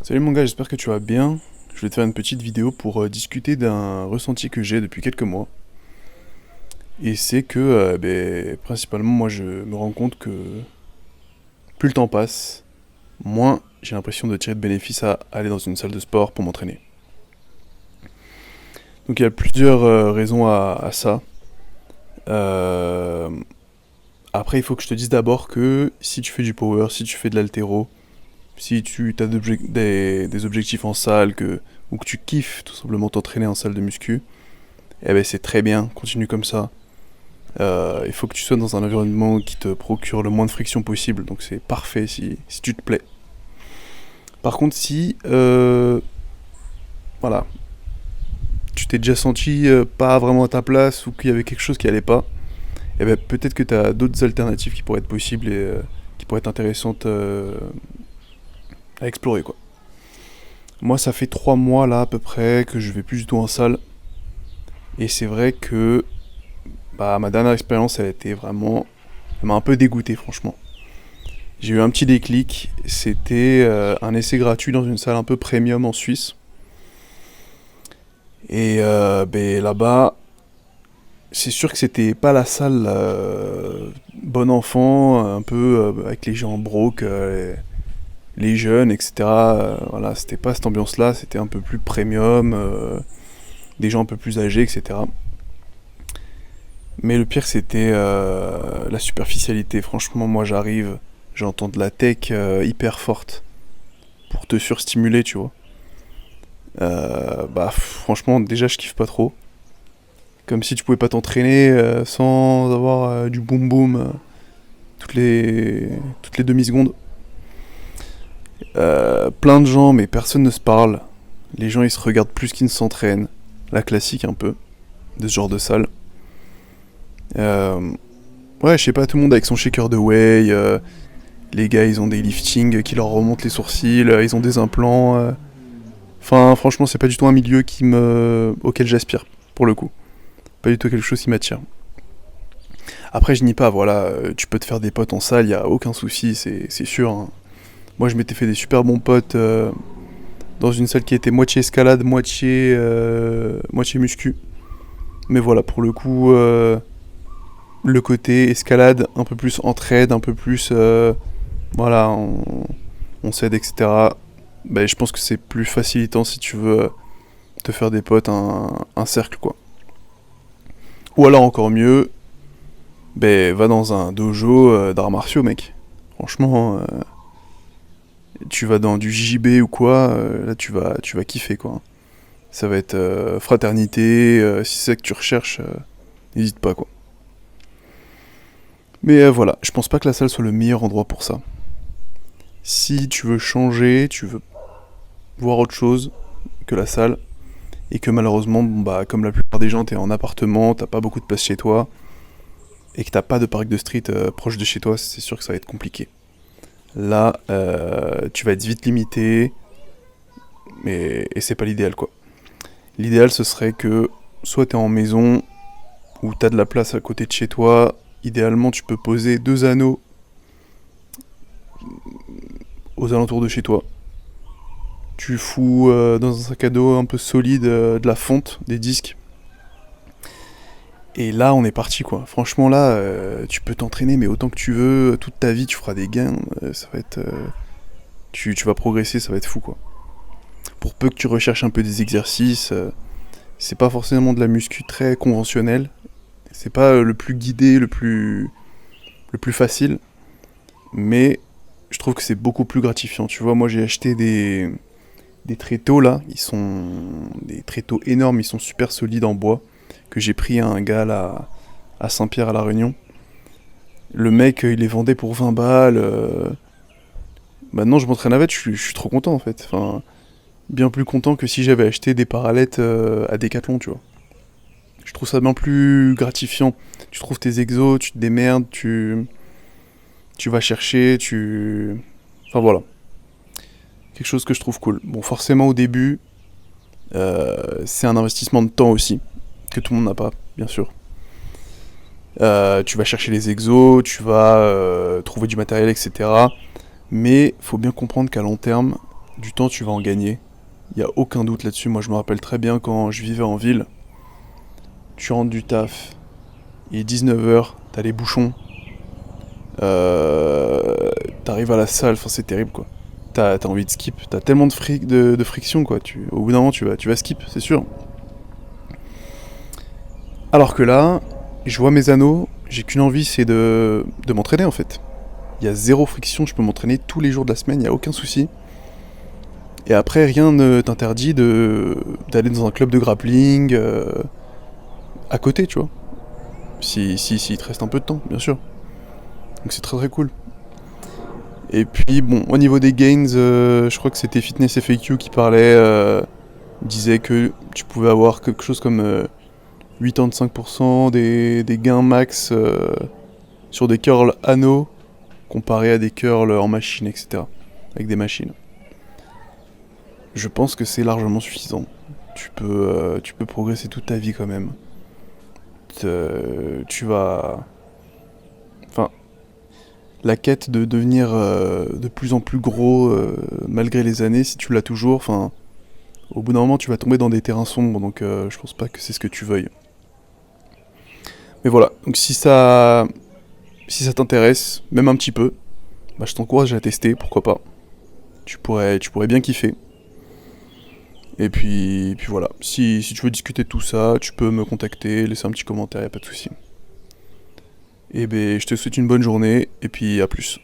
Salut mon gars, j'espère que tu vas bien. Je vais te faire une petite vidéo pour discuter d'un ressenti que j'ai depuis quelques mois. Et c'est que, principalement, moi je me rends compte que plus le temps passe, moins j'ai l'impression de tirer de bénéfice à aller dans une salle de sport pour m'entraîner. Donc il y a plusieurs raisons à ça. Euh, Après, il faut que je te dise d'abord que si tu fais du power, si tu fais de l'haltéro, si tu as des objectifs en salle, ou que tu kiffes tout simplement t'entraîner en salle de muscu, eh ben c'est très bien, continue comme ça. Il faut que tu sois dans un environnement qui te procure le moins de friction possible, donc c'est parfait si tu te plais. Par contre, si voilà, tu t'es déjà senti pas vraiment à ta place ou qu'il y avait quelque chose qui allait pas, eh ben peut-être que tu as d'autres alternatives qui pourraient être possibles et qui pourraient être intéressantes à explorer quoi. Moi, ça fait 3 mois là à peu près que je vais plus du tout en salle et c'est vrai que ma dernière expérience elle a été vraiment, elle m'a un peu dégoûté franchement. J'ai eu un petit déclic, c'était un essai gratuit dans une salle un peu premium en Suisse. Et là-bas, c'est sûr que c'était pas la salle bon enfant, un peu avec les gens broke, les jeunes, etc. Voilà, c'était pas cette ambiance-là, c'était un peu plus premium, des gens un peu plus âgés, etc. Mais le pire, c'était la superficialité. Franchement, moi j'arrive, j'entends de la tech hyper forte pour te surstimuler, tu vois. Franchement, déjà, je kiffe pas trop. Comme si tu pouvais pas t'entraîner sans avoir du boom boom toutes les, toutes les demi-secondes. Plein de gens, mais personne ne se parle. Les gens, ils se regardent plus qu'ils ne s'entraînent. La classique, un peu, de ce genre de salle. Euh, ouais, je sais pas, tout le monde avec son shaker de whey. Les gars, ils ont des liftings qui leur remontent les sourcils. Ils ont des implants. Enfin, franchement, c'est pas du tout un milieu auquel j'aspire, pour le coup. Pas du tout quelque chose qui m'attire. Après, je nie pas, voilà, tu peux te faire des potes en salle, y a aucun souci, c'est sûr, hein. Moi, je m'étais fait des super bons potes dans une salle qui était moitié escalade, moitié muscu. Mais voilà, pour le coup, le côté escalade, un peu plus entraide, un peu plus, voilà, on s'aide, etc. Ben, je pense que c'est plus facilitant si tu veux te faire des potes, un cercle, quoi. Ou alors encore mieux, va dans un dojo d'arts martiaux, mec. Franchement, tu vas dans du JB ou quoi, là tu vas kiffer, quoi. Ça va être fraternité, si c'est ça que tu recherches, n'hésite pas, quoi. Mais voilà, je pense pas que la salle soit le meilleur endroit pour ça. Si tu veux changer, tu veux voir autre chose que la salle, et que malheureusement, comme la plupart des gens, t'es en appartement, t'as pas beaucoup de place chez toi, et que t'as pas de parc de street proche de chez toi, c'est sûr que ça va être compliqué. Là, tu vas être vite limité, et c'est pas l'idéal, quoi. L'idéal, ce serait que soit t'es en maison, ou t'as de la place à côté de chez toi. Idéalement, tu peux poser 2 anneaux aux alentours de chez toi. Tu fous dans un sac à dos un peu solide de la fonte, des disques. Et là, on est parti, quoi. Franchement, là, tu peux t'entraîner, mais autant que tu veux. Toute ta vie, tu feras des gains. Ça va être... tu vas progresser, ça va être fou, quoi. Pour peu que tu recherches un peu des exercices, c'est pas forcément de la muscu très conventionnelle. C'est pas le plus guidé, le plus facile. Mais je trouve que c'est beaucoup plus gratifiant. Tu vois, moi j'ai acheté des tréteaux là. Ils sont des tréteaux énormes, ils sont super solides en bois. Que j'ai pris à un gars là à Saint-Pierre à La Réunion. Le mec, il les vendait pour 20 balles. Maintenant, je m'entraîne avec, je suis trop content en fait. Enfin, bien plus content que si j'avais acheté des parallettes à Decathlon, tu vois. Je trouve ça bien plus gratifiant. Tu trouves tes exos, tu te démerdes, tu vas chercher, Enfin voilà, quelque chose que je trouve cool. Bon, forcément au début, c'est un investissement de temps aussi, que tout le monde n'a pas, bien sûr. Tu vas chercher les exos, tu vas trouver du matériel, etc. Mais faut bien comprendre qu'à long terme, du temps tu vas en gagner. Il y a aucun doute là-dessus. Moi je me rappelle très bien quand je vivais en ville. Tu rentres du taf, il est 19h, t'as les bouchons. T'arrives à la salle, enfin c'est terrible quoi. T'as envie de skip, t'as tellement de friction quoi. Au bout d'un moment tu vas skip, c'est sûr. Alors que là, je vois mes anneaux, j'ai qu'une envie, c'est de m'entraîner en fait. Il y a zéro friction, je peux m'entraîner tous les jours de la semaine, il n'y a aucun souci. Et après, rien ne t'interdit d'aller dans un club de grappling à côté, tu vois. Si il te reste un peu de temps, bien sûr. Donc c'est très très cool. Et puis bon, au niveau des gains, je crois que c'était Fitness FAQ qui parlait, disait que tu pouvais avoir quelque chose comme 85% des gains max sur des curls anneaux comparé à des curls en machine, etc. Avec des machines. Je pense que c'est largement suffisant. Tu peux progresser toute ta vie quand même. Tu vas... Enfin, la quête de devenir de plus en plus gros malgré les années, si tu l'as toujours, enfin, au bout d'un moment tu vas tomber dans des terrains sombres, donc je pense pas que c'est ce que tu veuilles. Mais voilà, donc si ça t'intéresse, même un petit peu, bah, je t'encourage à tester, pourquoi pas. Tu pourrais bien kiffer. Et puis voilà, si tu veux discuter de tout ça, tu peux me contacter, laisser un petit commentaire, y a pas de souci. Et ben, je te souhaite une bonne journée, et puis à plus.